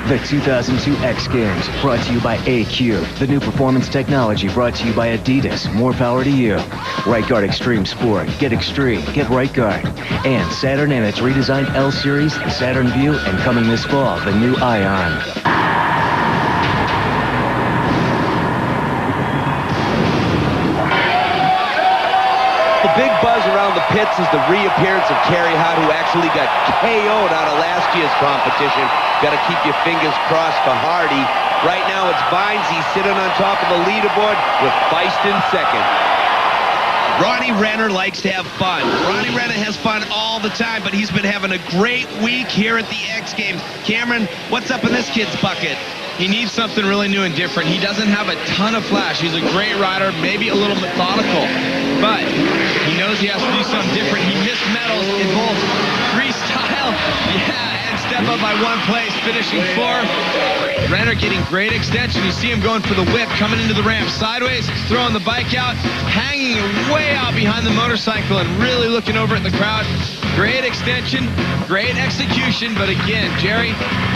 The 2002 X Games, brought to you by AQ. The new performance technology brought to you by Adidas. More power to you. Right Guard Extreme Sport. Get extreme. Get Right Guard. And Saturn and its redesigned L Series, the Saturn View, and coming this fall, the new Ion. The big buzz around the pits is the reappearance of Carrie Hart, who actually got KO'd out of last year's competition. Got to keep your fingers crossed for Hardy. Right now it's Vines. He's sitting on top of the leaderboard with Feist in second. Ronnie Renner likes to have fun. Ronnie Renner has fun all the time, but he's been having a great week here at the X Games. Cameron, what's up in this kid's bucket? He needs something really new and different. He doesn't have a ton of flash. He's a great rider, maybe a little methodical, but he knows he has to do something different. He missed medals in both freestyle, and step up by one place, finishing fourth. Renner getting great extension. You see him going for the whip, coming into the ramp sideways, throwing the bike out, hanging way out behind the motorcycle and really looking over at the crowd. Great extension, great execution, but again, Jerry,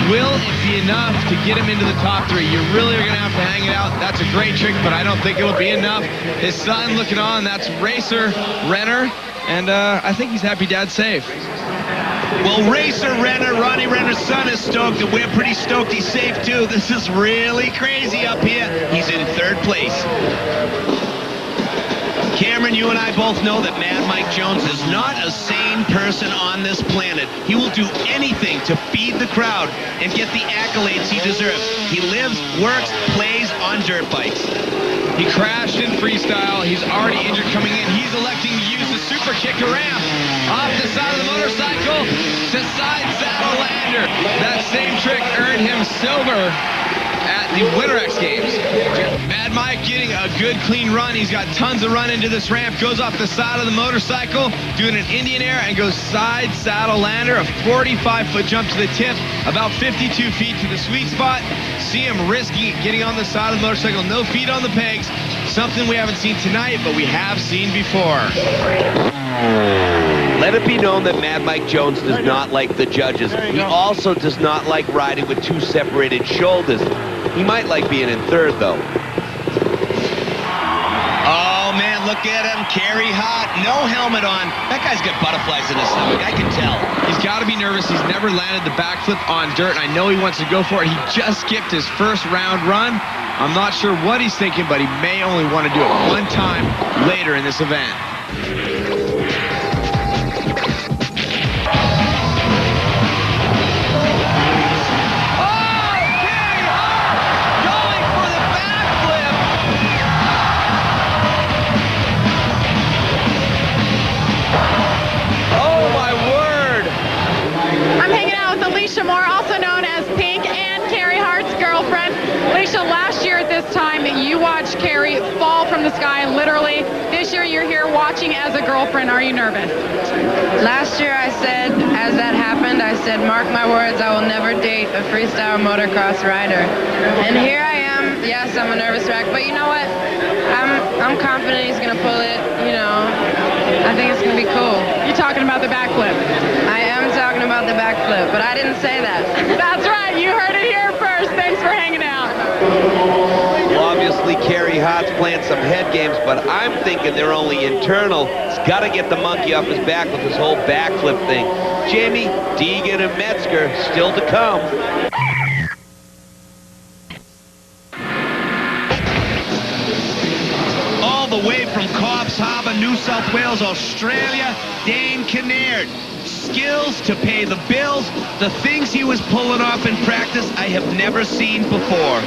will it be enough to get him into the top three? You really are going to have to hang it out. That's a great trick, but I don't think it'll be enough. His son looking on, that's Racer Renner, and I think he's happy Dad's safe. Well, Racer Renner, Ronnie Renner's son, is stoked, and we're pretty stoked he's safe too. This is really crazy up here. He's in third place. Cameron, you and I both know that Mad Mike Jones is not a sane person on this planet. He will do anything to feed the crowd and get the accolades he deserves. He lives, works, plays on dirt bikes. He crashed in freestyle. He's already injured coming in. He's electing to use the super kicker ramp off the side of the motorcycle to side saddle lander. That same trick earned him silver at the Winter X Games. Mad Mike getting a good clean run. He's got tons of run into this ramp. Goes off the side of the motorcycle, doing an Indian air, and goes side saddle lander, a 45-foot jump to the tip, about 52 feet to the sweet spot. See him risking it, getting on the side of the motorcycle, no feet on the pegs. Something we haven't seen tonight, but we have seen before. Let it be known that Mad Mike Jones does not like the judges. He also does not like riding with two separated shoulders. He might like being in third, though. Oh, man, look at him. Carrie Hart, no helmet on. That guy's got butterflies in his stomach. I can tell. He's got to be nervous. He's never landed the backflip on dirt, and I know he wants to go for it. He just skipped his first round run. I'm not sure what he's thinking, but he may only want to do it one time later in this event. Also known as Pink and Carrie Hart's girlfriend. Alicia, last year at this time, you watched Carrie fall from the sky, literally. This year, you're here watching as a girlfriend. Are you nervous? Last year, I said, as that happened, I said, mark my words, I will never date a freestyle motocross rider. And here I am. Yes, I'm a nervous wreck, but you know what? I'm confident he's going to pull it, you know. I think it's going to be cool. You're talking about the backflip. I am talking about the backflip, but I didn't say that. That's right. You heard it here first. Thanks for hanging out. Well, obviously, Carrie Hart's playing some head games, but I'm thinking they're only internal. He's got to get the monkey off his back with this whole backflip thing. Jamie, Deegan, and Metzger still to come. All the way from Cobbs Harbour, New South Wales, Australia, Dane Kinnaird. Skills to pay the bills. The things he was pulling off in practice, I have never seen before.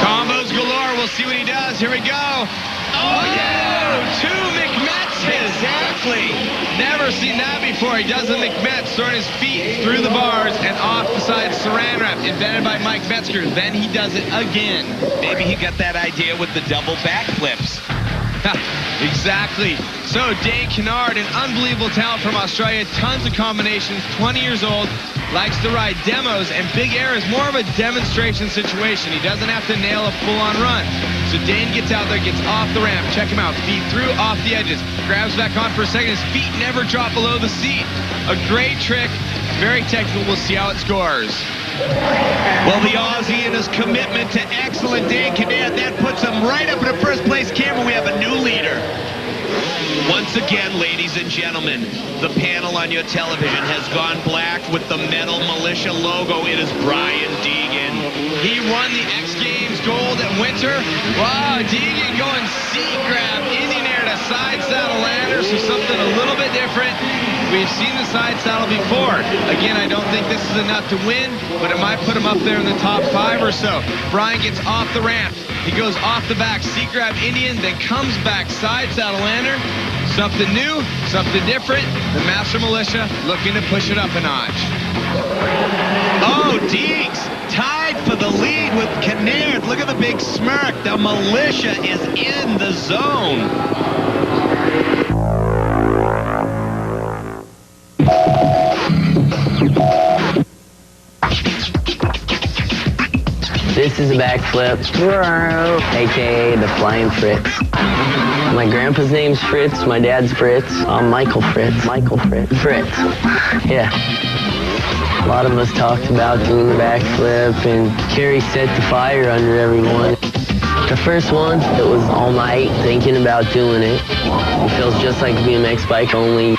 Combos galore. We'll see what he does. Here we go. Oh, yeah! Two McMetzes. Exactly. Never seen that before. He does a McMetz, throwing his feet through the bars and off the side saran wrap, invented by Mike Metzger. Then he does it again. Maybe he got that idea with the double backflips. Exactly. So Dane Kinnaird, an unbelievable talent from Australia, tons of combinations, 20 years old, likes to ride demos, and Big Air is more of a demonstration situation. He doesn't have to nail a full-on run. So Dane gets out there, gets off the ramp. Check him out. Feet through, off the edges. Grabs back on for a second. His feet never drop below the seat. A great trick. Very technical. We'll see how it scores. Well, the Aussie and his commitment to excellent day Kinnaird, that puts him right up in the first place camera. We have a new leader. Once again, ladies and gentlemen, the panel on your television has gone black with the Metal Militia logo. It is Brian Deegan. He won the X Games gold at winter. Wow, Deegan going seat grab, Indian air to side saddle lander, so something a little bit different. We've seen the side saddle before. Again, I don't think this is enough to win, but it might put him up there in the top 5 or so. Brian gets off the ramp. He goes off the back, seat grab Indian, then comes back side saddle lander. Something new, something different. The Master Militia looking to push it up a notch. Oh, Deeks tied for the lead with Kinnaird. Look at the big smirk. The Militia is in the zone. This is a backflip, aka the Flying Fritz. My grandpa's name's Fritz, my dad's Fritz. I'm Michael Fritz. Fritz. Yeah. A lot of us talked about doing the backflip, and Carrie set the fire under everyone. The first one, it was all night thinking about doing it. It feels just like a BMX bike, only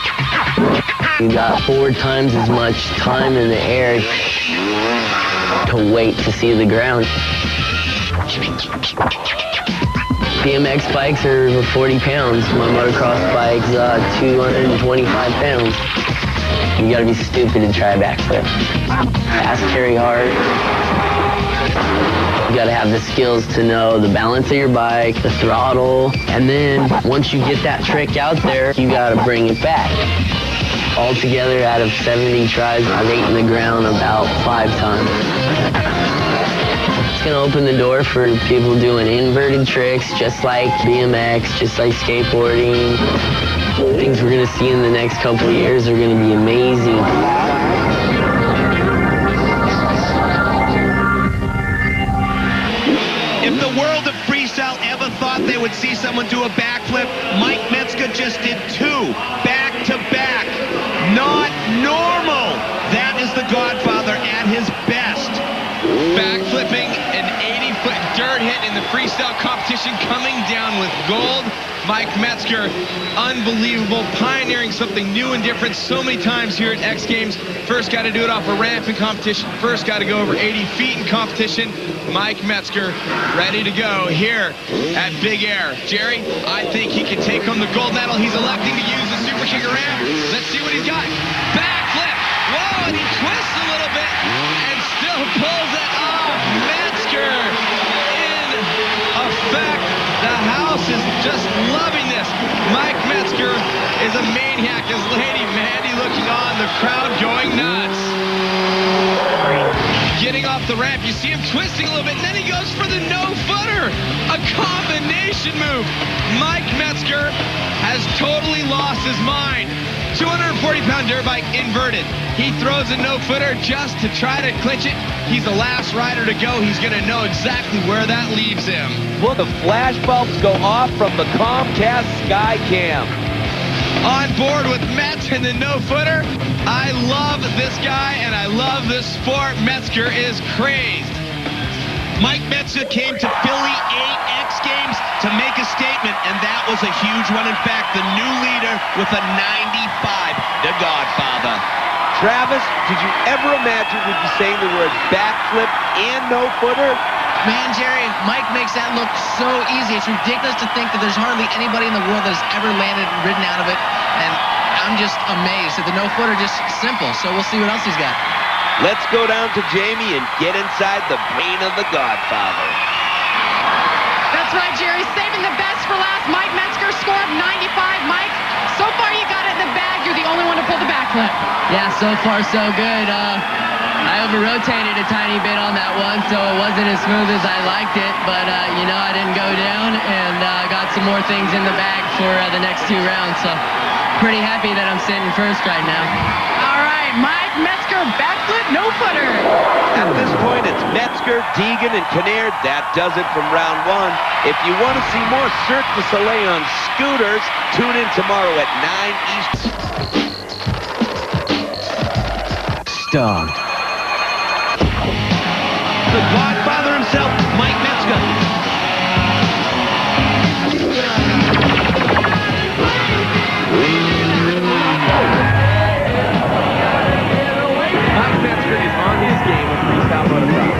you got 4 times as much time in the air to wait to see the ground. BMX bikes are over 40 pounds. My motocross bike's 225 pounds. You gotta be stupid to try a backflip. Ask Carrie Hart. You gotta have the skills to know the balance of your bike, the throttle, and then once you get that trick out there, you gotta bring it back. Altogether, out of 70 tries, I've eaten the ground about 5 times. It's gonna open the door for people doing inverted tricks, just like BMX, just like skateboarding. The things we're gonna see in the next couple of years are gonna be amazing. If the world of freestyle ever thought they would see someone do a backflip, Mike Metzger just did 2 back-to-back. Not normal. That is the Godfather at his best. Backflipping an 80-foot dirt hit in the freestyle competition, coming down with gold. Mike Metzger, unbelievable, pioneering something new and different so many times here at X Games. First got to do it off a ramp in competition. First got to go over 80 feet in competition. Mike Metzger ready to go here at Big Air. Jerry, I think he can take home the gold medal. He's electing to use the super kicker ramp. Let's see what he's got. Backflip. Whoa, and he twists a little bit and still pulls it off. Metzger in effect. The house is just loving this. Mike Metzger is a maniac. His lady Mandy looking on. The crowd going nuts. Getting off the ramp, you see him twisting a little bit, and then he goes for the no-footer. A combination move. Mike Metzger has totally lost his mind. 240-pound dirt bike inverted. He throws a no-footer just to try to clinch it. He's the last rider to go. He's going to know exactly where that leaves him. Well, the flash bulbs go off from the Comcast Skycam. On board with Metz and the no-footer. I love this guy, and I love this sport. Metzger is crazed. Mike Metzger came to Philly 8 X Games to make a statement, and that was a huge one. In fact, the new leader with a 95, the Godfather. Travis, did you ever imagine we'd be saying the words backflip and no-footer? Man, Jerry, Mike makes that look so easy. It's ridiculous to think that there's hardly anybody in the world that has ever landed and ridden out of it, and I'm just amazed that the no-footer just simple, so we'll see what else he's got. Let's go down to Jamie and get inside the brain of the Godfather. That's right, Jerry. Saving the best for last. Mike Metzger scored 95. Mike, so far you got it in the bag. You're the only one to pull the backflip. Yeah, so far so good. I over-rotated a tiny bit on that one, so it wasn't as smooth as I liked it, but I didn't go down, and got some more things in the bag for the next 2 rounds, so pretty happy that I'm sitting first right now. All right, Mike Metzger, backflip, no-footer. At this point, it's Metzger, Deegan, and Kinnaird. That does it from round 1. If you want to see more Cirque du Soleil on scooters, tune in tomorrow at 9 Eastern. Stumped. the Godfather himself, Mike Metzger. Mike Metzger is on his game with freestyle motocross.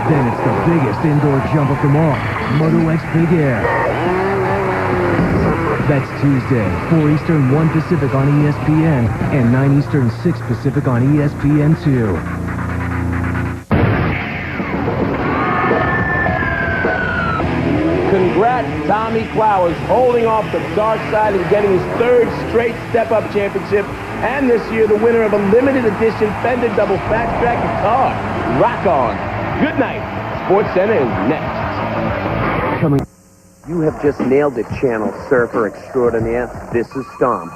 Then it's the biggest indoor jump of them all, Moto X Big Air. That's Tuesday, 4 Eastern, 1 Pacific on ESPN, and 9 Eastern, 6 Pacific on ESPN2. Congrats, Tommy Clowers, holding off the dark side and getting his 3rd straight step-up championship, and this year the winner of a limited edition Fender double fat track guitar. Rock on. Good night. Sports Center is next. You have just nailed it, Channel Surfer Extraordinaire. This is Storm.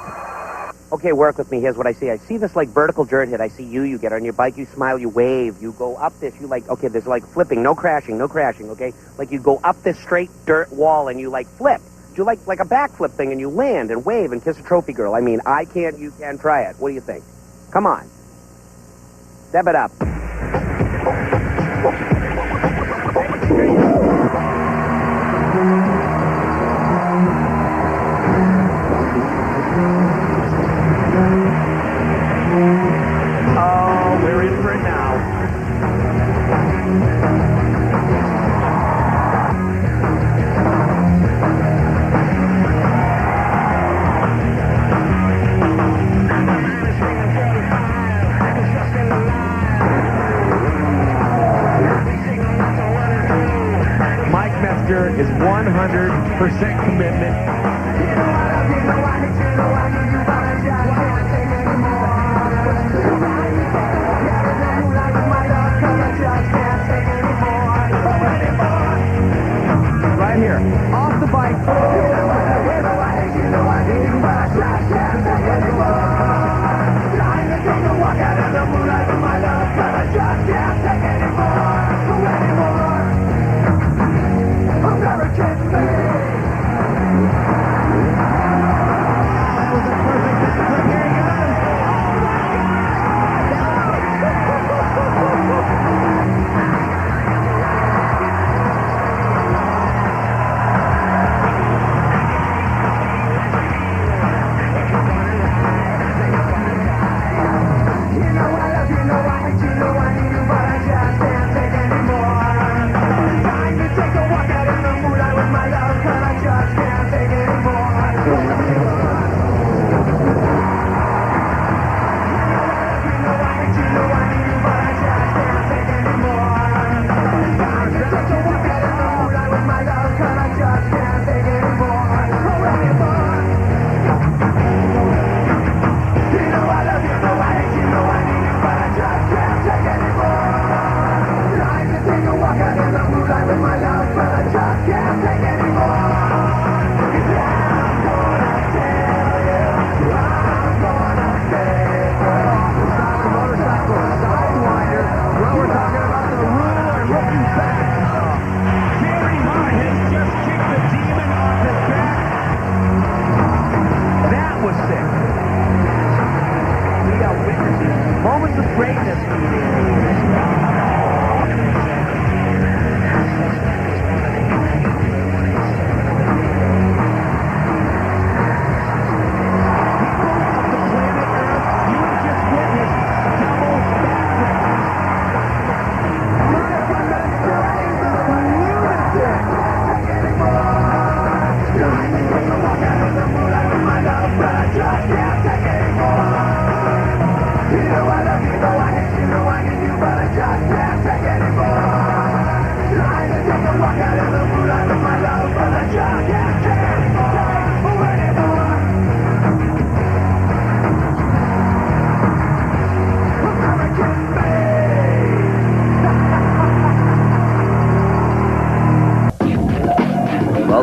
Okay, work with me. Here's what I see. I see this, like, vertical dirt hit. I see you get on your bike, you smile, you wave. You go up this, you, like, okay, there's, like, flipping. No crashing, okay? Like, you go up this straight dirt wall and you, like, flip. Do, like a backflip thing, and you land and wave and kiss a trophy girl. I mean, I can't, you can. Try it. What do you think? Come on. Step it up. Oh, we're in for it now. Mike Metzger is 100% commitment. Right here, off the bike.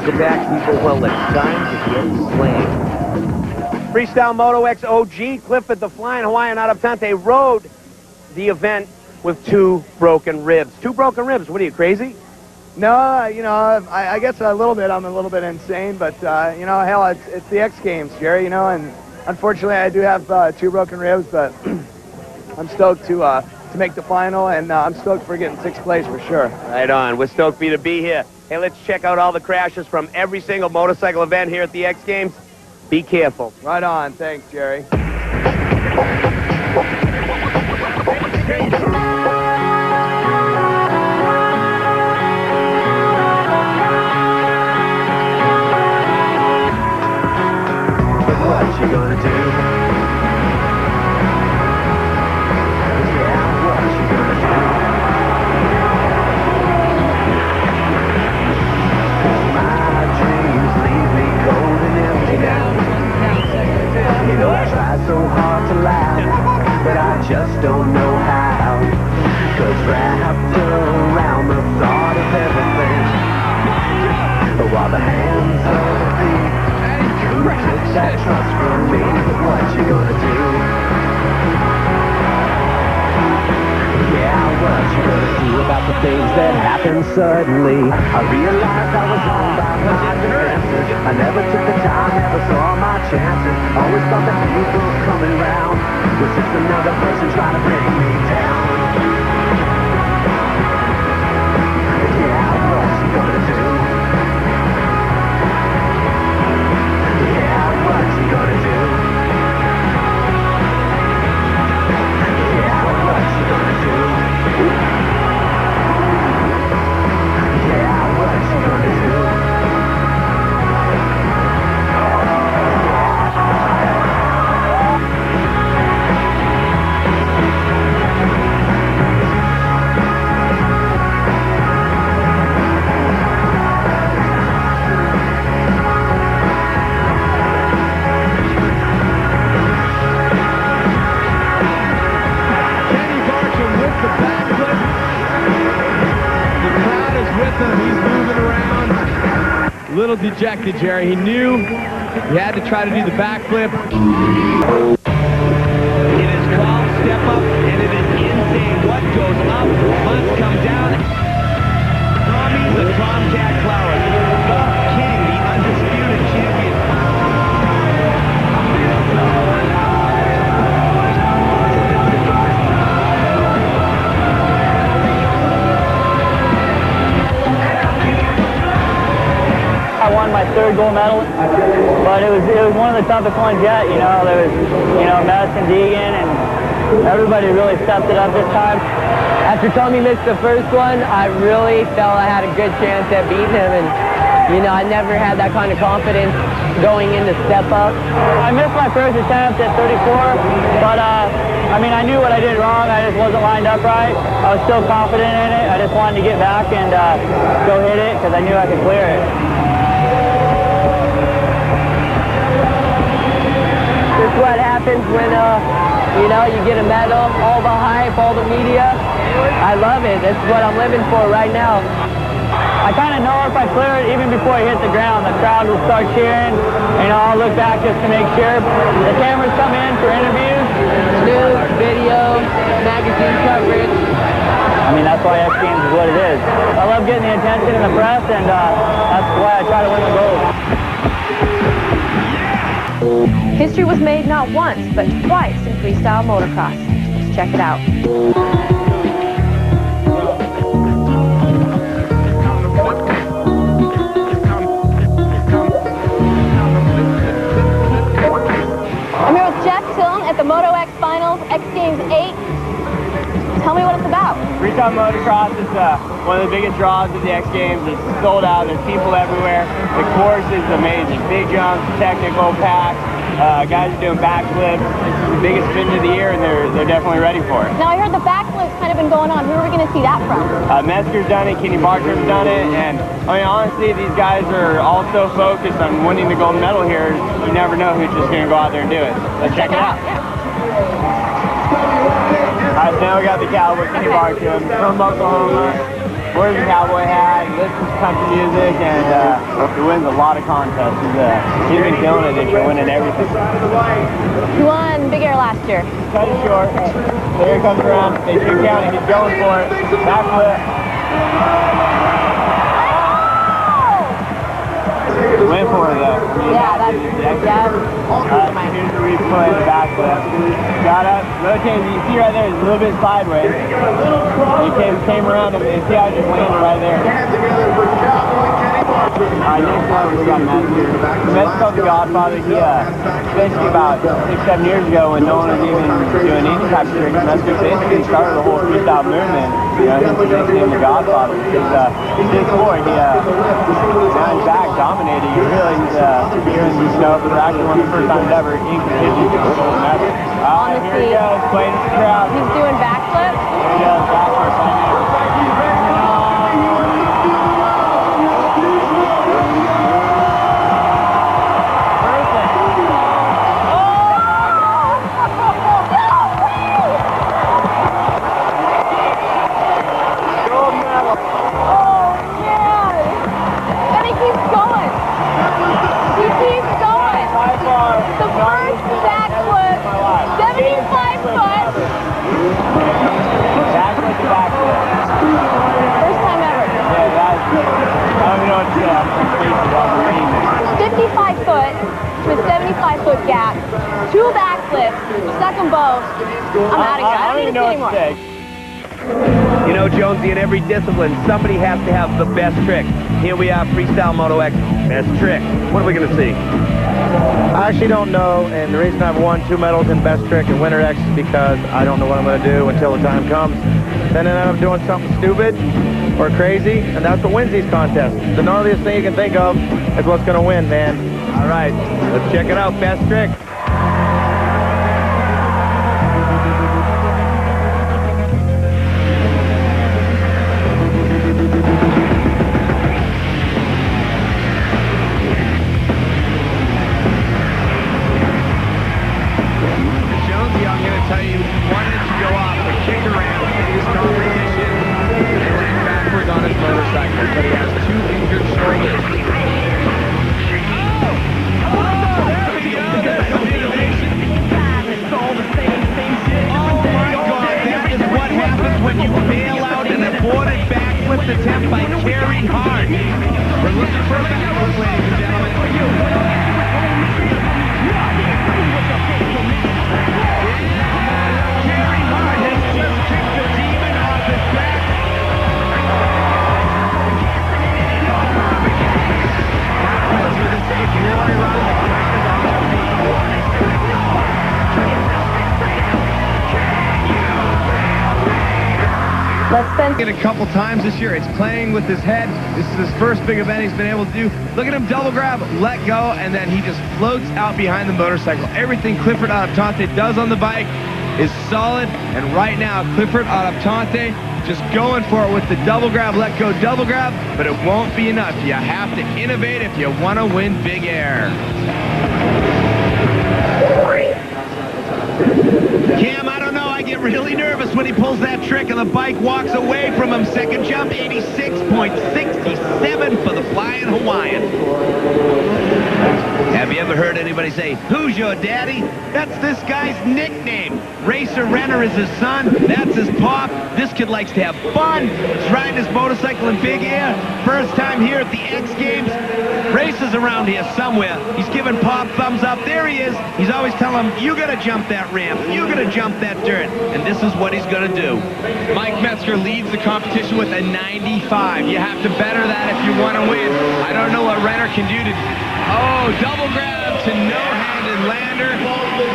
Welcome back, people. Well, it's time to get slammed. Freestyle Moto X OG, Clifford the Flying Hawaiian out of Tante rode the event with 2 broken ribs. 2 broken ribs, what are you, crazy? No, you know, I guess a little bit. I'm a little bit insane, but, you know, hell, it's the X Games, Jerry, you know, and unfortunately I do have 2 broken ribs, but I'm stoked to make the final, and I'm stoked for getting 6th place for sure. Right on. We're stoked for you to be here. Hey, let's check out all the crashes from every single motorcycle event here at the X Games. Be careful. Right on. Thanks, Jerry. What you gonna do? Yeah, what you gonna do? My dreams leave me cold and empty now. You know I try so hard to laugh, but I just don't know how. 'Cause wrapped around the thought of everything, while the hands of the thief who took that trust from me, what you gonna do? Yeah, what you gonna do about the things that happen suddenly? I realized I was wrong about my defenses. I never took the time, never saw my chances. Always thought that people coming round was just another person trying to bring me down. Yeah, what you gonna do? Yeah, what you gonna do? Yeah, what you gonna do? Yeah, what you gonna do? A little dejected, Jerry. He knew he had to try to do the backflip. It is called step up, and it is insane. What goes up must come down. Tommy the Tomcat Flowers. The king, the undisputed champion. I won my 3rd gold medal, but it was one of the toughest ones yet. You know, there was, you know, Madison Deegan, and everybody really stepped it up this time. After Tommy missed the first one, I really felt I had a good chance at beating him, and you know, I never had that kind of confidence going into step up. I missed my first attempt at 34, but I mean, I knew what I did wrong. I just wasn't lined up right. I was still confident in it. I just wanted to get back and go hit it because I knew I could clear it. This is what happens when, you know, you get a medal, all the hype, all the media. I love it. That's what I'm living for right now. I kind of know if I clear it even before I hit the ground, the crowd will start cheering. You know, I'll look back just to make sure. The cameras come in for interviews. News, video, magazine coverage. I mean, that's why X Games is what it is. I love getting the attention in the press, and that's why I try to win the gold. History was made not once, but twice in freestyle motocross. Let's check it out. I'm here with Jeff Tillon at the Moto X Finals, X Games 8. Tell me what it's about. Freestyle motocross is one of the biggest draws of the X Games. It's sold out. There's people everywhere. The course is amazing. Big jumps, technical, packed. Guys are doing backflips. It's the biggest spin of the year, and they're definitely ready for it. Now, I heard the backflip's kind of been going on. Who are we going to see that from? Metzger's done it, Kenny Barker's done it, and I mean, honestly, these guys are all so focused on winning the gold medal here, you never know who's just going to go out there and do it. Let's check it out. Yeah. All right, now we got the cowboy, Kenny Barker, from Oklahoma. wears a cowboy hat, he listens to country music, and he wins a lot of contests. He's been killing it this year, winning everything. He won Big Air last year. Cut it short. So here comes around. They shoot counting. He's going for it. Backflip. Went for it though. Yeah, that's here's the replay of the backflip. Got up, rotated. You see right there, it's a little bit sideways. He came around and see how it just landed right there. Next time we got Metzger. Metzger's the Godfather. He basically about 6-7 years ago when no one was even doing any type of tricks, Metzger basically started the whole freestyle movement. You know, he's nicknamed the Godfather because he's this boy. Now he's back, dominating. He's for the actually one of the first times ever in competition. Here he goes, playing the crowd. He's doing backflips. Here he goes, backflips right now. Gap, 2 backflips, stuck them both. I'm out of here. I don't even see anymore. You know, Jonesy, in every discipline, somebody has to have the best trick. Here we are, Freestyle Moto X, best trick. What are we going to see? I actually don't know, and the reason I've won 2 medals in best trick and winter X is because I don't know what I'm going to do until the time comes. Then I end up doing something stupid or crazy, and that's what wins these contests. The gnarliest thing you can think of is what's going to win, man. All right, let's check it out. Best trick. Jonesy, I'm going to tell you, wanted to go off the kicker ramp in his competition and land backwards on his motorcycle, but he has 2 injured shoulders. When you bail out an aborted backflip attempt by Carrie Hart. We're looking for a backflip, ladies and gentlemen. Carrie Hart has just kicked the demon off his back. For the safe glory run, the pressure's on the feet. Let's spend it a couple times this year. It's playing with his head. This is his first big event he's been able to do. Look at him double grab, let go, and then he just floats out behind the motorcycle. Everything Clifford Adaptante does on the bike is solid, and right now Clifford Adaptante just going for it with the double grab, let go, double grab, but it won't be enough. You have to innovate if you want to win Big Air. Cam, I don't know. I get really nervous when he pulls that trick and the bike walks away from him. Second jump, 86.67 for the Flying Hawaiian. Have you ever heard anybody say, "Who's your daddy?" That's this guy's nickname. Racer Renner is his son. That's his pop. This kid likes to have fun. He's riding his motorcycle in Big Air. First time here at the X Games. Races around here somewhere. He's giving Pop thumbs up. There he is. He's always telling him, "You gotta jump that ramp. You gotta jump that dirt." And this is what he's gonna do. Mike Metzger leads the competition with a 95. You have to better that if you want to win. I don't know what Renner can do to... Oh, double grab to no-handed lander.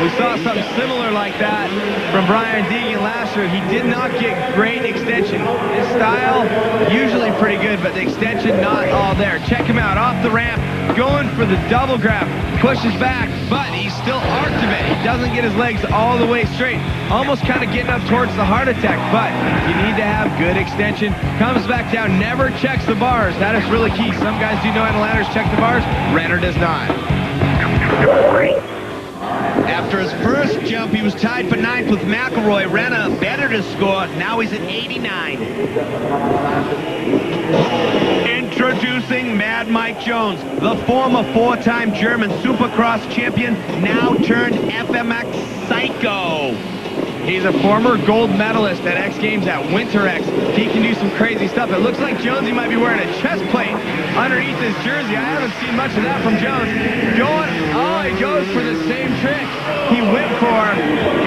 We saw something similar like that from Brian Deegan last year. He did not get great extension. His style, usually pretty good, but the extension not all there. Check him out, off the ramp, going for the double grab. Pushes back, but he's still arced a bit. He doesn't get his legs all the way straight. Almost kind of getting up towards the heart attack, but you need to have good extension. Comes back down, never checks the bars. That is really key. Some guys do know how to landers check the bars. Renner does not. After After his first jump, he was tied for 9th with McElroy. Renna bettered his score. Now he's at 89. Introducing Mad Mike Jones, the former 4-time German Supercross champion, now turned FMX psycho. He's a former gold medalist at X Games at Winter X. He can do some crazy stuff. It looks like Jonesy might be wearing a chest plate underneath his jersey. I haven't seen much of that from Jones. He goes for the same trick he went for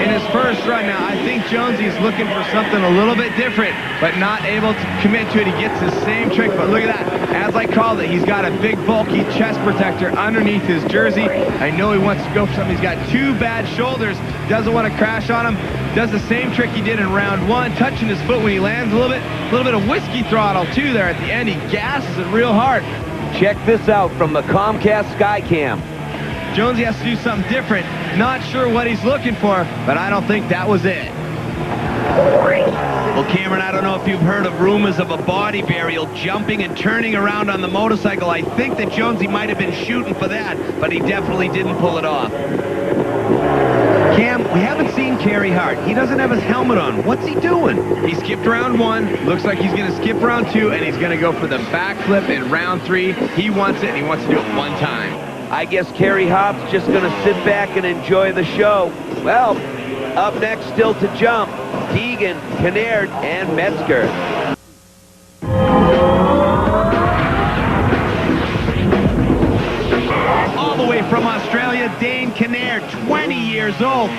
in his first run. Now, I think Jonesy's looking for something a little bit different, but not able to commit to it. He gets the same trick, but look at that. As I called it, he's got a big, bulky chest protector underneath his jersey. I know he wants to go for something. He's got 2 bad shoulders. Doesn't want to crash on him. Does the same trick he did in round 1, touching his foot when he lands a little bit of whiskey throttle too there at the end. He gasses it real hard. Check this out from the Comcast Skycam. Jonesy has to do something different. Not sure what he's looking for, but I don't think that was it. Well, Cameron, I don't know if you've heard of rumors of a body burial jumping and turning around on the motorcycle. I think that Jonesy might have been shooting for that, but he definitely didn't pull it off. Cam, we haven't seen Carrie Hart. He doesn't have his helmet on. What's he doing? He skipped round 1. Looks like he's going to skip round 2, and he's going to go for the backflip in round 3. He wants it, and he wants to do it 1 time. I guess Carrie Hart's just going to sit back and enjoy the show. Well, up next still to jump, Deegan, Kinnaird, and Metzger. All the way from Australia, Dane Kinnaird, 20 years old.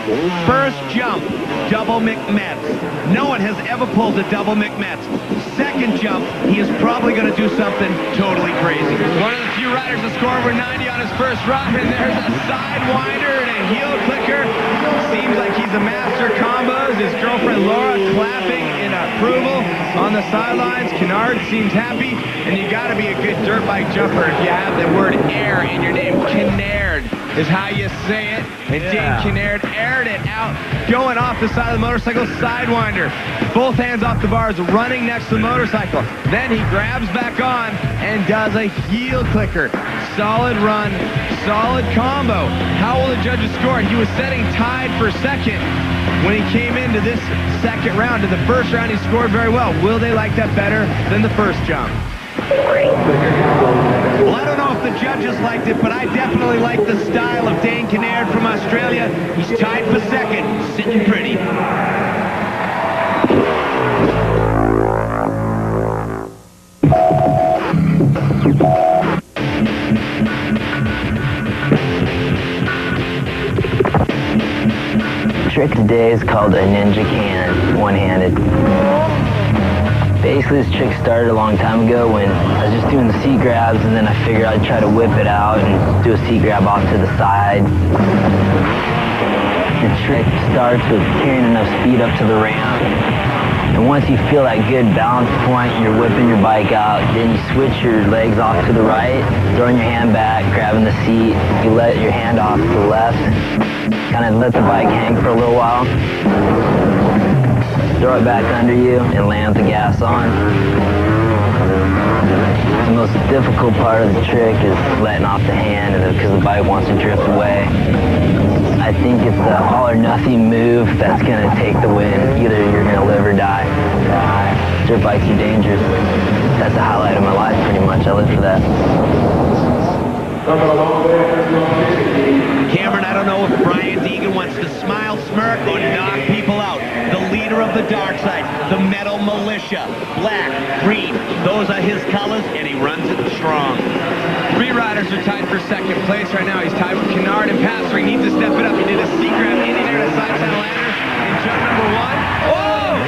First jump, double McMets. No one has ever pulled a double McMets. Second jump, he is probably going to do something totally crazy. One of the few riders to score over 90 on his first run, and there's a sidewinder and a heel clicker. Seems like he's a master combos. His girlfriend Laura clapping in approval on the sidelines. Kinnaird seems happy, and you got to be a good dirt bike jumper if you have the word air in your name. Kinnaird is how you say it, and Dane Kinnaird aired it out, going off the side of the motorcycle, sidewinder. Both hands off the bars, running next to the motorcycle. Then he grabs back on and does a heel clicker. Solid run, solid combo. How will the judges score? He was setting tied for second when he came into this second round. In the first round, he scored very well. Will they like that better than the first jump? Well, I don't know if the judges liked it, but I definitely like the style of Dane Kinnaird from Australia. He's tied for second, sitting pretty. The trick today is called a ninja cannon, one-handed. Basically, this trick started a long time ago when I was just doing the seat grabs, and then I figured I'd try to whip it out and do a seat grab off to the side. The trick starts with carrying enough speed up to the ramp. And once you feel that good balance point, you're whipping your bike out. Then you switch your legs off to the right, throwing your hand back, grabbing the seat. You let your hand off to the left. Kind of let the bike hang for a little while. Throw it back under you and land the gas on. The most difficult part of the trick is letting off the hand because the bike wants to drift away. I think it's the all or nothing move that's going to take the win. Either you're going to live or die. Dirt bikes are dangerous. That's the highlight of my life pretty much. I live for that. Cameron, I don't know if Brian Deegan wants to smile, smirk, or knock people out. The leader of the dark side, the metal militia, black, green, those are his colors, and he runs it strong. 3 riders are tied for second place right now. He's tied with Kinnaird and Passer. He needs to step it up. He did a seat grab in there to side lander in jump number 1. Oh!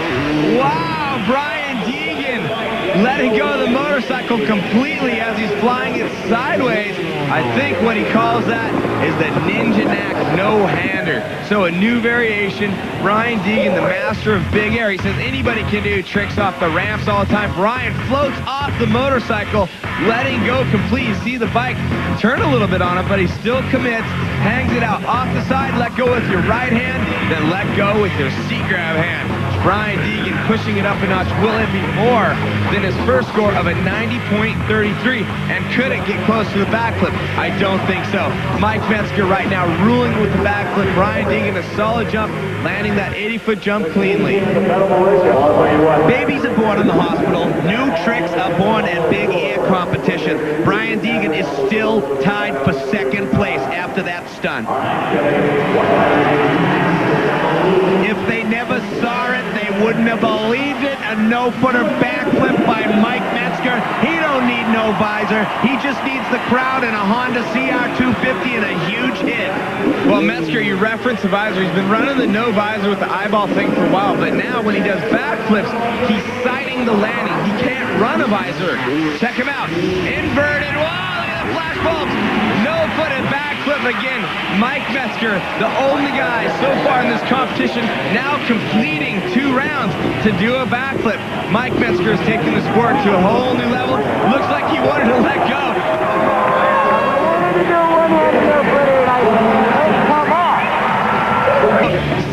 Wow! Brian Deegan letting go of the motorcycle completely as he's flying it sideways. I think what he calls that is the Ninja Knack no-hander. So a new variation. Brian Deegan, the master of big air. He says anybody can do tricks off the ramps all the time. Brian floats off the motorcycle, letting go complete. You see the bike turn a little bit on him, but he still commits, hangs it out off the side, let go with your right hand, then let go with your seat grab hand. Brian Deegan pushing it up a notch. Will it be more than his first score of a 90.33? And could it get close to the backflip? I don't think so. Mike Metzger right now ruling with the backflip. Brian Deegan a solid jump, landing that 80-foot jump cleanly. Babies aboard in the hospital. New tricks aboard at big air competition. Brian Deegan is still tied for second place after that stunt. If they never saw it, they wouldn't have believed it. A no-footer backflip by Mike Metzger. He don't need no visor. He just needs the crowd and a Honda CR250 and a huge hit. Well, Metzger, you referenced the visor. He's been running the no visor with the eyeball thing for a while, but now when he does backflips, he's sighting the landing. He can't run a visor. Check him out. Inverted. Wow, look at the flash bulbs. No-footed backflip again. Mike Metzger, the only guy so far in this competition, now completing 2 rounds to do a backflip. Mike Metzger is taking the sport to a whole new level. Looks like he wanted to let go.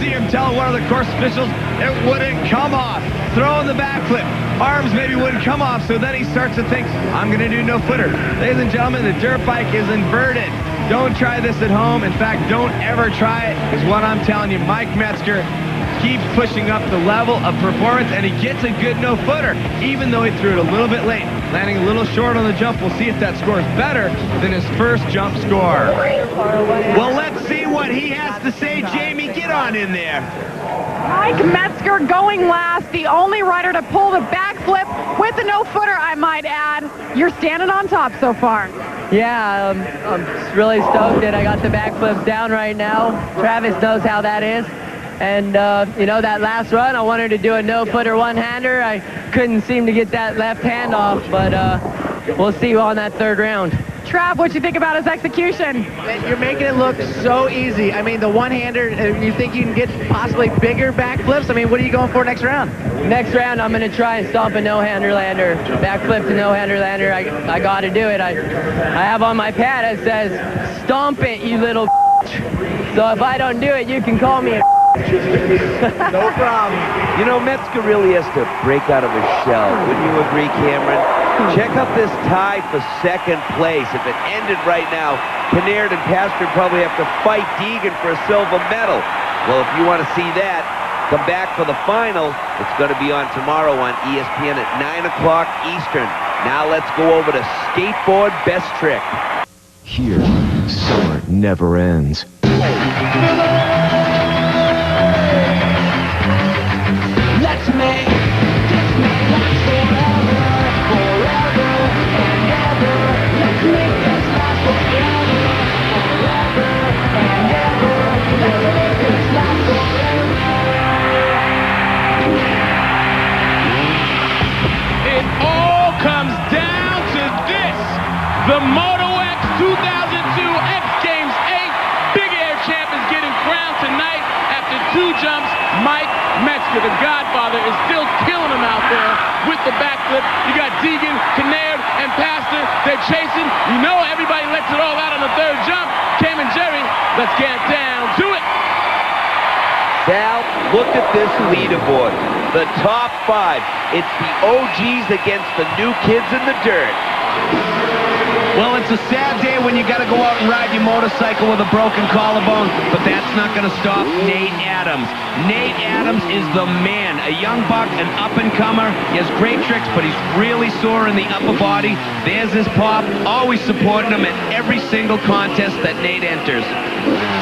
See him tell one of the course officials it wouldn't come off. Throwing the backflip. Arms maybe wouldn't come off, so then he starts to think, I'm going to do no footer. Ladies and gentlemen, the dirt bike is inverted. Don't try this at home. In fact, don't ever try it, is what I'm telling you. Mike Metzger keeps pushing up the level of performance, and he gets a good no-footer, even though he threw it a little bit late. Landing a little short on the jump. We'll see if that score is better than his first jump score. Well, let's see what he has to say. Jamie, get on in there. Mike Metzger going last, the only rider to pull the backflip with a no-footer, I might add. You're standing on top so far. Yeah, I'm really stoked that I got the backflip down right now. Travis knows how that is. And, you know, that last run, I wanted to do a no-footer one-hander. I couldn't seem to get that left hand off, but we'll see on that 3rd round. Trav, what you think about his execution? You're making it look so easy. I mean, the one-hander, you think you can get possibly bigger backflips? I mean, what are you going for next round? Next round, I'm going to try and stomp a no-hander lander. Backflip to no-hander lander. I got to do it. I have on my pad, it says, stomp it, you little So if I don't do it, you can call me a No problem. You know, Metzger really has to break out of his shell. Wouldn't you agree, Cameron? Check out this tie for second place. If it ended right now, Kinnaird and Pastor probably have to fight Deegan for a silver medal. Well, if you want to see that, come back for the final. It's going to be on tomorrow on ESPN at 9 o'clock Eastern. Now let's go over to skateboard best trick. Here, summer never ends. Let's make this last forever, forever and ever. Let's make this last forever, forever and ever. Let's make this last forever. It all comes down to this. The Moto X 2002 X Games 8 Big Air Champ is getting crowned tonight after 2 jumps. Mike Metzger, the Godfather, is still killing him out there with the backflip. You got Deegan, Kinnaird, and Pastor. They're chasing. You know everybody lets it all out on the 3rd jump. Cam and Jerry, let's get down to it. Sal, look at this leaderboard. The top 5. It's the OGs against the new kids in the dirt. Well, it's a sad day when you got to go out and ride your motorcycle with a broken collarbone, but that's not going to stop Nate Adams. Nate Adams is the man, a young buck, an up-and-comer. He has great tricks, but he's really sore in the upper body. There's his pop, always supporting him at every single contest that Nate enters.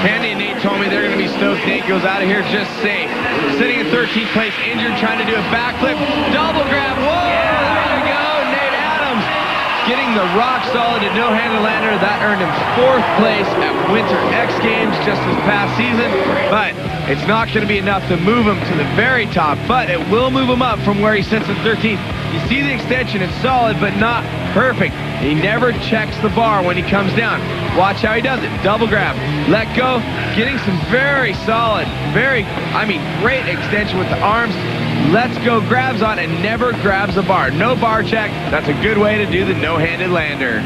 Andy and Nate told me they're going to be stoked. Nate goes out of here just safe. Sitting in 13th place, injured, trying to do a backflip. Double grab. Whoa, there you go. Nate Adams getting the rock-solid and no-hander lander. That earned him 4th place at Winter X Games just this past season. But it's not going to be enough to move him to the very top. But it will move him up from where he sits in 13th. You see the extension. It's solid, but not perfect. He never checks the bar when he comes down. Watch how he does it. Double grab. Let go. Getting some very solid, great extension with the arms. Let's go grabs on and never grabs the bar. No bar check. That's a good way to do the no-handed lander.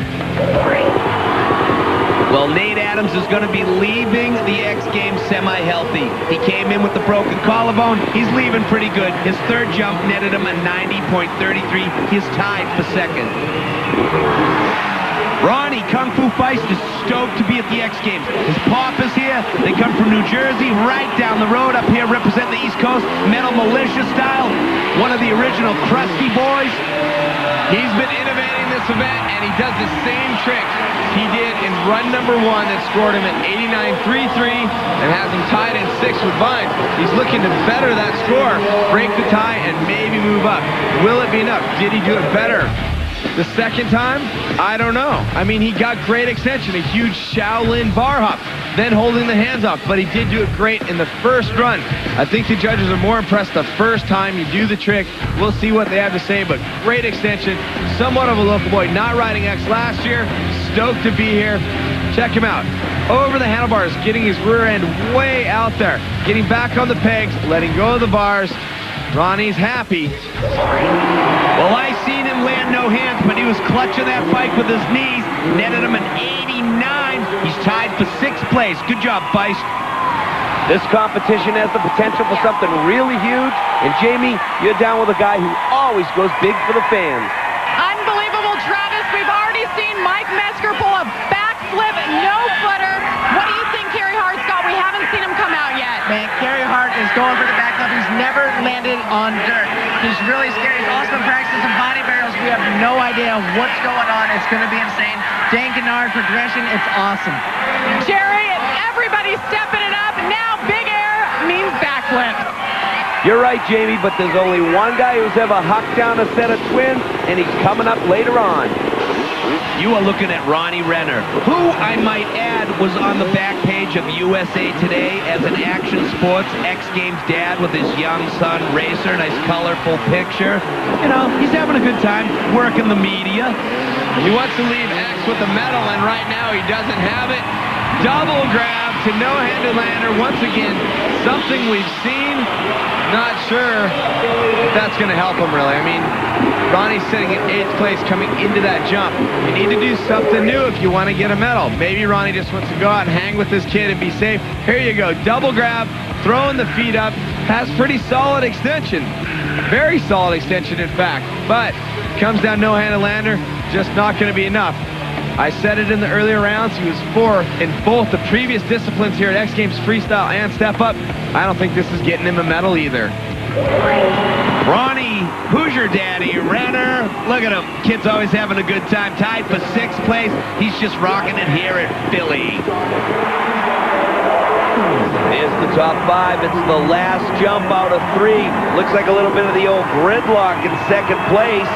Well, Nate Adams is going to be leaving the X Games semi-healthy. He came in with the broken collarbone. He's leaving pretty good. His third jump netted him a 90.33. He's tied for second. Ronnie, Kung Fu Feist, is stoked to be at the X Games. His pop is here. They come from New Jersey, right down the road up here, represent the East Coast, Metal Militia style. One of the original Krusty boys. He's been innovating this event, and he does the same trick he did in run number 1 that scored him at 89.33 and has him tied in 6th with Vines. He's looking to better that score, break the tie, and maybe move up. Will it be enough? Did he do it better the second time? I don't know. I mean, he got great extension, a huge Shaolin bar hop, then holding the hands off, but he did do it great in the first run. I think the judges are more impressed the first time you do the trick. We'll see what they have to say, but great extension, somewhat of a local boy, not riding X last year, stoked to be here. Check him out. Over the handlebars, getting his rear end way out there, getting back on the pegs, letting go of the bars. Ronnie's happy. Well, I seen him land no hands, but he was clutching that bike with his knees. Netted him an 89. He's tied for 6th place. Good job, Feist. This competition has the potential for something really huge. And Jamie, you're down with a guy who always goes big for the fans. Unbelievable, Travis. We've already seen Mike Metzger pull a backflip, no-footer. What do you think Carrie Hart's got? We haven't seen him come out yet. Man, Carrie Hart is going for the backflip. He's never landed on dirt. He's really scary. He's also been practicing some body barrels. We have no idea what's going on. It's going to be insane. Dan Kennard progression, it's awesome. Jerry, everybody's stepping it up. Now big air means backflip. You're right, Jamie, but there's only one guy who's ever hucked down a set of twins, and he's coming up later on. You are looking at Ronnie Renner, who, I might add, was on the back page of USA Today as an action sports X Games dad with his young son, Racer. Nice, colorful picture. You know, he's having a good time working the media. He wants to leave X with the medal, and right now he doesn't have it. Double grab to no-handed lander. Once again, something we've seen. Not sure that's going to help him, really. I mean, Ronnie's sitting in 8th place coming into that jump. You need to do something new if you want to get a medal. Maybe Ronnie just wants to go out and hang with his kid and be safe. Here you go. Double grab, throwing the feet up. Has pretty solid extension. Very solid extension, in fact. But comes down no-handed lander, just not going to be enough. I said it in the earlier rounds. He was 4th in both the previous disciplines here at X Games, freestyle and step up. I don't think this is getting him a medal either. Ronnie, who's your daddy? Renner. Look at him. Kid's always having a good time. Tied for 6th place. He's just rocking it here at Philly. Here's the top 5. It's the last jump out of 3. Looks like a little bit of the old gridlock in 2nd place.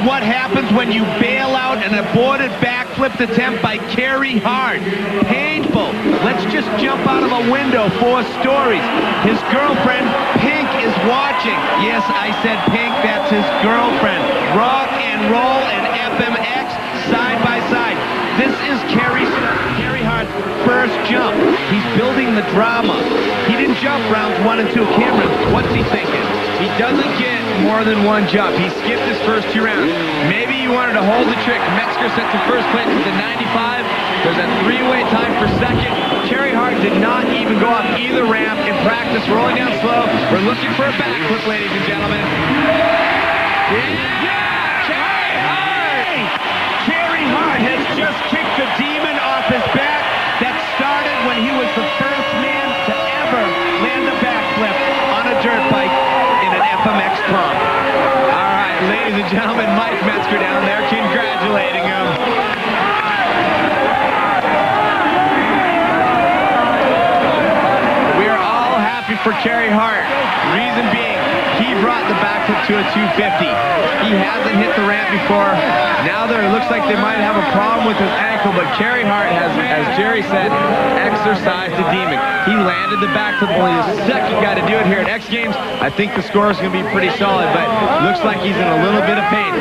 What happens when you bail out an aborted backflip attempt by Carrie Hart? Painful. Let's just jump out of a window 4 stories. His girlfriend, Pink, is watching. Yes, I said Pink, that's his girlfriend. Rock and roll and FMX side by side. This is Carrie Hart's first jump. He's building the drama. He didn't jump rounds 1 and 2. Cameron, what's he thinking? He doesn't get more than 1 jump. He skipped his first 2 rounds. Maybe he wanted to hold the trick. Metzger sent to 1st place with the 95. There's a 3-way tie for 2nd. Carrie Hart did not even go up either ramp in practice, rolling down slow. We're looking for a backflip, ladies and gentlemen. Yeah! Carrie Hart! Carrie Hart has just kicked the demon off his back that started when he was the first man to ever land a backflip on a dirt bike in an FMX pump. All right, ladies and gentlemen, Mike Metzger down there congratulating him. We are all happy for Carrie Hart. Reason being, he brought the backflip to a 250. He hasn't hit the ramp before. Now there looks like they might have a problem with his ankle, but Carrie Hart has as Jerry said, exercise the demon. He landed the backflip, only the second guy to do it here at X Games. I think the score is going to be pretty solid, but looks like he's in a little bit of pain.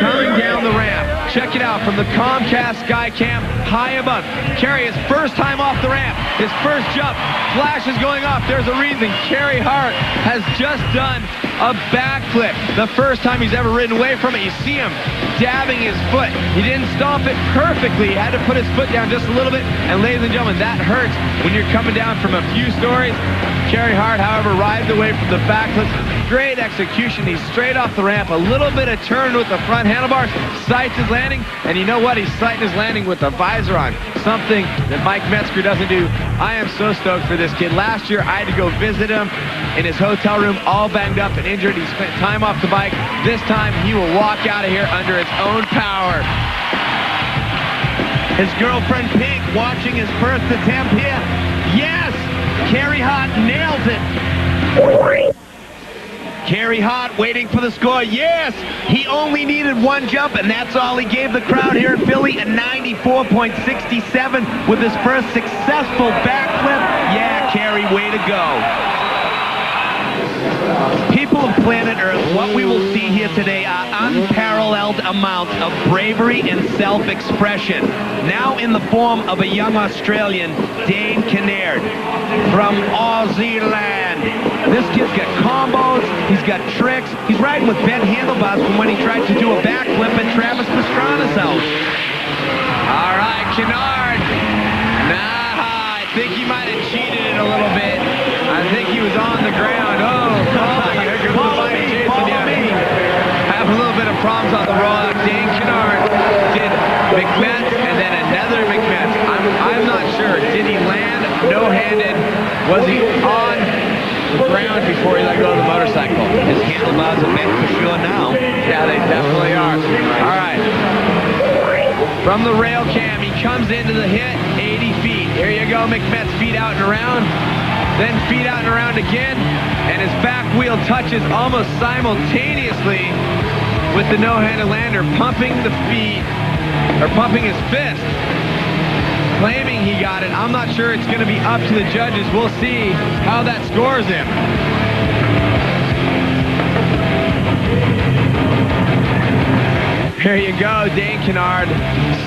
Coming down the ramp. Check it out from the Comcast Skycam high above. Carrie, his first time off the ramp, his first jump, flash is going off. There's a reason. Carrie Hart has just done a backflip. The first time he's ever ridden away from it. You see him dabbing his foot. He didn't stomp it perfectly. He had to put his foot down just a little bit. And ladies and gentlemen, that hurts when you're coming down from a few stories. Carrie Hart, however, rides away from the backflip. Great execution. He's straight off the ramp. A little bit of turn with the front handlebars. Sights his landing. And you know what? He's sighting his landing with the visor on. Something that Mike Metzger doesn't do. I am so stoked for this kid. Last year, I had to go visit him in his hotel room, all banged up and injured. He spent time off the bike. This time, he will walk out of here under his own power. His girlfriend Pink watching his first attempt here. Yes! Carrie Hart nails it. Carrie Hart waiting for the score. Yes! He only needed one jump, and that's all he gave the crowd here in Philly, a 94.67 with his first successful backflip. Yeah, Carrie, way to go. People of planet Earth, what we will see here today are unparalleled amounts of bravery and self-expression. Now in the form of a young Australian, Dane Kinnaird, from Aussie land. This kid's got combos, he's got tricks. He's riding with bent handlebars from when he tried to do a backflip at Travis Pastrana's house. All right, Kinnaird. Nah, I think he might have cheated it a little bit. I think he was on the ground. Oh, here goes the bike chasing you. Have a little bit of problems on the roll. Dane Kinnaird did McMets and then another McMets. I'm not sure. Did he land no-handed? Was he on the ground before he let go of the motorcycle? His handlebars are meant for sure now. Yeah, they definitely are. All right. From the rail cam, he comes into the hit, 80 feet. Here you go, McMets, feet out and around. Then feet out and around again, and his back wheel touches almost simultaneously with the no-handed lander, pumping the feet, or pumping his fist, claiming he got it. I'm not sure. It's going to be up to the judges. We'll see how that scores him. Here you go, Dane Kinnaird.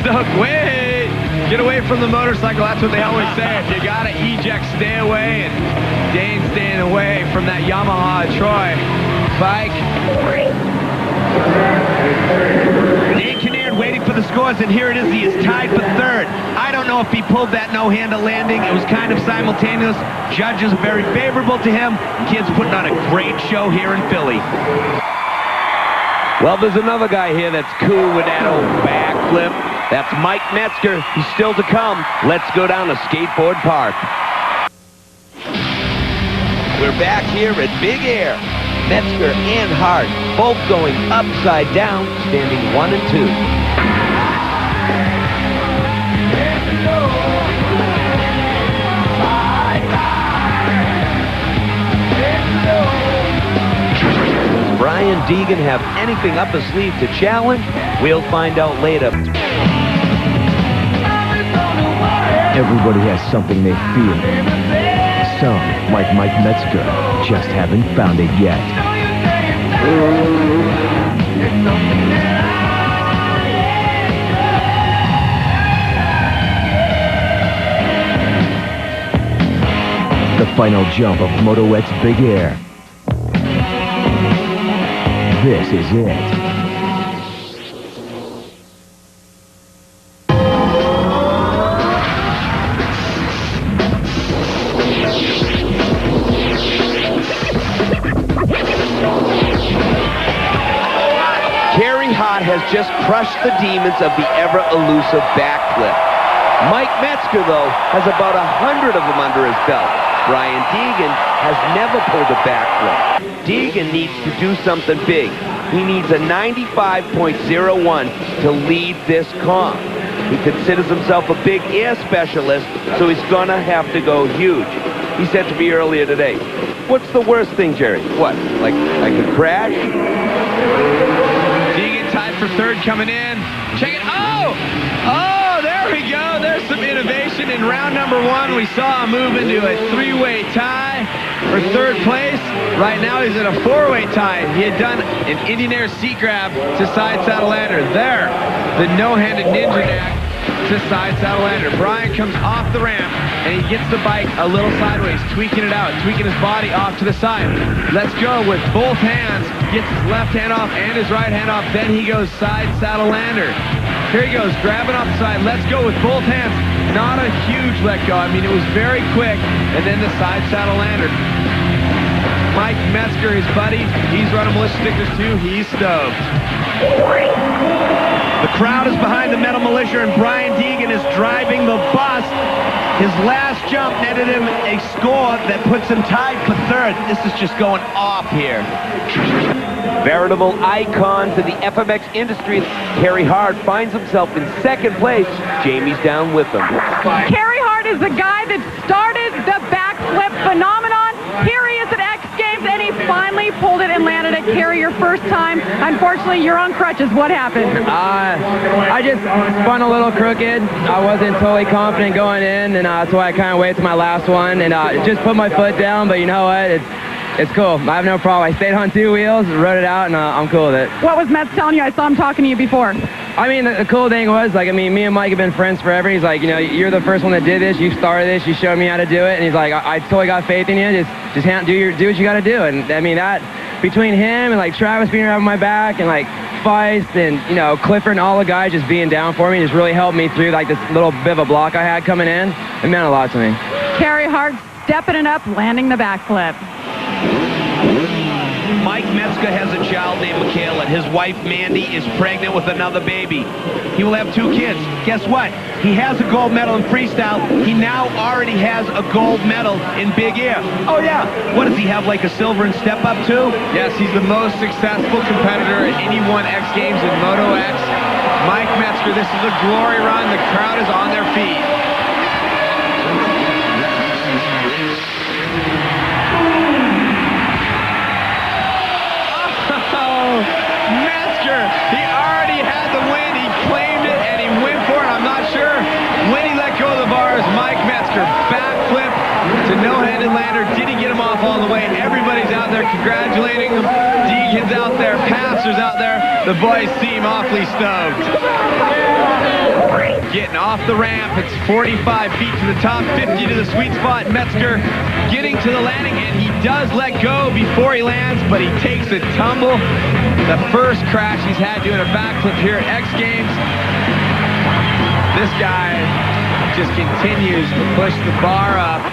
Stuck. Wait! Get away from the motorcycle. That's what they always say. If you got to eject, stay away. And Dane's staying away from that Yamaha Troy bike. Dane Kinnaird waiting for the scores, and here it is. He is tied for third. I don't know if he pulled that no-handle landing. It was kind of simultaneous. Judges are very favorable to him. Kid's putting on a great show here in Philly. Well, there's another guy here that's cool with that old backflip. That's Mike Metzger. He's still to come. Let's go down to Skateboard Park. We're back here at Big Air. Metzger and Hart both going upside down, standing 1 and 2. Does Brian Deegan have anything up his sleeve to challenge? We'll find out later. Everybody has something they feel. Some, like Mike Metzger, just haven't found it yet. The final jump of Moto X Big Air. This is it. Has just crushed the demons of the ever-elusive backflip. Mike Metzger, though, has about 100 of them under his belt. Brian Deegan has never pulled a backflip. Deegan needs to do something big. He needs a 95.01 to lead this comp. He considers himself a big air specialist, so he's gonna have to go huge. He said to me earlier today, what's the worst thing, Jerry? What, like a crash? Deegan tied for third coming in. Check it. Oh, there we go. There's some innovation. in round number 1, we saw him move into a 3-way tie for 3rd place. Right now he's in a 4-way tie. He had done an Indian air seat grab to side saddle lander. There, the no-handed ninja knack to side saddle lander. Brian comes off the ramp and he gets the bike a little sideways, tweaking it out, tweaking his body off to the side. Let's go with both hands, gets his left hand off and his right hand off, then he goes side saddle lander. Here he goes, grabbing off the side. Let's go with both hands. Not a huge let go. I mean, it was very quick. And then the side saddle lander. Mike Metzger, his buddy, he's running Militia Stickers too. He's stoked. The crowd is behind the Metal Militia, and Brian Deegan is driving the bus. His last jump netted him a score that puts him tied for 3rd. This is just going off here. Veritable icon to the FMX industry. Carrie Hart finds himself in 2nd place. Jamie's down with him. Carrie Hart is the guy that started the backflip phenomenon. Here he is at X Games, and he finally pulled it and landed it. Carrie, your first time. Unfortunately, you're on crutches. What happened? I just spun a little crooked. I wasn't totally confident going in, and that's why I kind of waited to my last one and just put my foot down. But you know what? It's cool. I have no problem. I stayed on 2 wheels, rode it out, and I'm cool with it. What was Metz telling you? I saw him talking to you before. I mean, the cool thing was, like, I mean, me and Mike have been friends forever. He's like, you know, you're the first one that did this. You started this. You showed me how to do it. And he's like, I totally got faith in you. Just do what you got to do. And I mean, that between him and like Travis being around my back and like Feist and, you know, Clifford and all the guys just being down for me just really helped me through like this little bit of a block I had coming in. It meant a lot to me. Carrie Hart stepping it up, landing the backflip. Mike Metzger has a child named Michaela. His wife, Mandy, is pregnant with another baby. He will have 2 kids. Guess what? He has a gold medal in freestyle. He now already has a gold medal in big air. Oh, yeah. What does he have, like a silver in step up, too? Yes, he's the most successful competitor at any one X Games in Moto X. Mike Metzger, this is a glory run. The crowd is on their feet. He already had the win. He claimed it, and he went for it. I'm not sure when he let go of the bars. Mike Metzger, backflip to no-handed lander. Did he get him off all the way? Everybody's out there congratulating him. Deegan's out there. Pastor's out there. The boys seem awfully stoked. Getting off the ramp. It's 45 feet to the top, 50 to the sweet spot. Metzger getting to the landing, and he does let go before he lands, but he takes a tumble. The first crash he's had doing a backflip here at X Games. This guy just continues to push the bar up.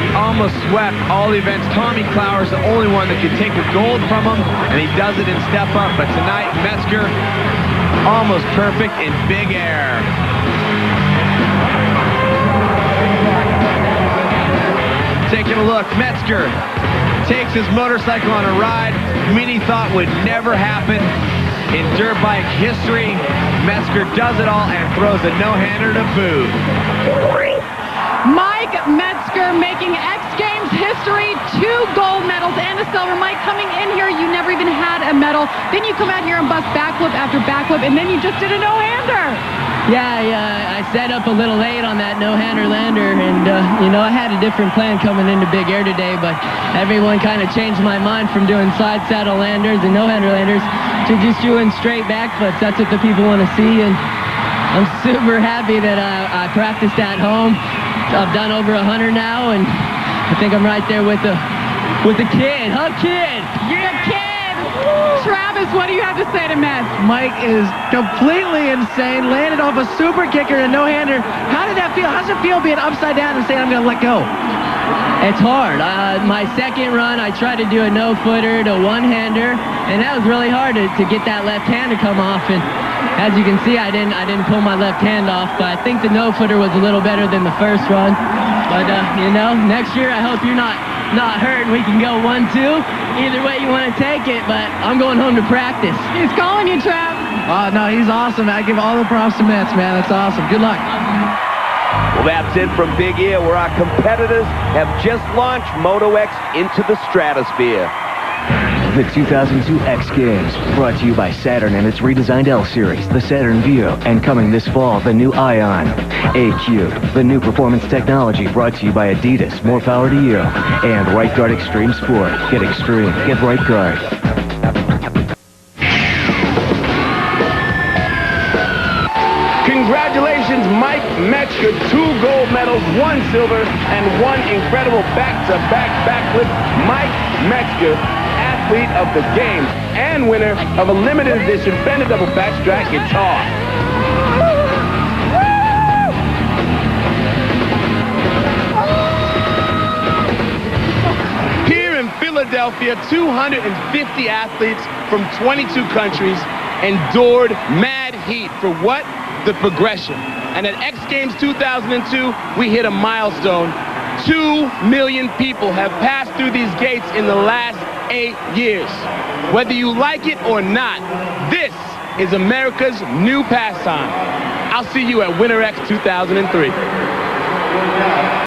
He almost swept all the events. Tommy Clower's the only one that could take the gold from him, and he does it in step up. But tonight, Metzger almost perfect in big air. Taking a look, Metzger takes his motorcycle on a ride many thought would never happen in dirt bike history. Metzger does it all and throws a no-hander to boot. Mike Metzger making X Games history, 2 gold medals and a silver. Mike, coming in here, you never even had a medal. Then you come out here and bust backflip after backflip, and then you just did a no-hander. Yeah, I set up a little late on that no-hander lander, and, you know, I had a different plan coming into big air today, but everyone kind of changed my mind from doing side saddle landers and no-hander landers to just doing straight backflips. That's what the people want to see, and I'm super happy that I practiced at home. I've done over 100 now, and I think I'm right there with the kid. Huh, kid? You're a kid! Travis, what do you have to say to Metz? Mike is completely insane. Landed off a super kicker and no-hander. How did that feel? How does it feel being upside down and saying I'm going to let go? It's hard. My second run, I tried to do a no-footer to one-hander, and that was really hard to get that left hand to come off. And as you can see, I didn't pull my left hand off, but I think the no-footer was a little better than the first run. But you know, next year I hope you're not hurt and we can go 1-2. Either way you want to take it, but I'm going home to practice. He's calling you, Trav. Oh, no, he's awesome. I give all the props to Metz, man. That's awesome. Good luck. Well, that's it from Big Air, where our competitors have just launched Moto X into the stratosphere. the 2002 X Games, brought to you by Saturn and its redesigned L Series, the Saturn Vue, and coming this fall, the new Ion. AQ, the new performance technology, brought to you by Adidas, more power to you. And Right Guard Extreme Sport. Get extreme, get Right Guard. Congratulations, Mike Metzger. 2 gold medals, 1 silver, and 1 incredible back-to-back backflip. Mike Metzger, athlete of the games and winner of a limited edition Fender double backstrap guitar. Here in Philadelphia, 250 athletes from 22 countries endured mad heat for what? The progression. And at X Games 2002, we hit a milestone. 2 million people have passed through these gates in the last 8 years. Whether you like it or not, this is America's new pastime. I'll see you at Winter X 2003.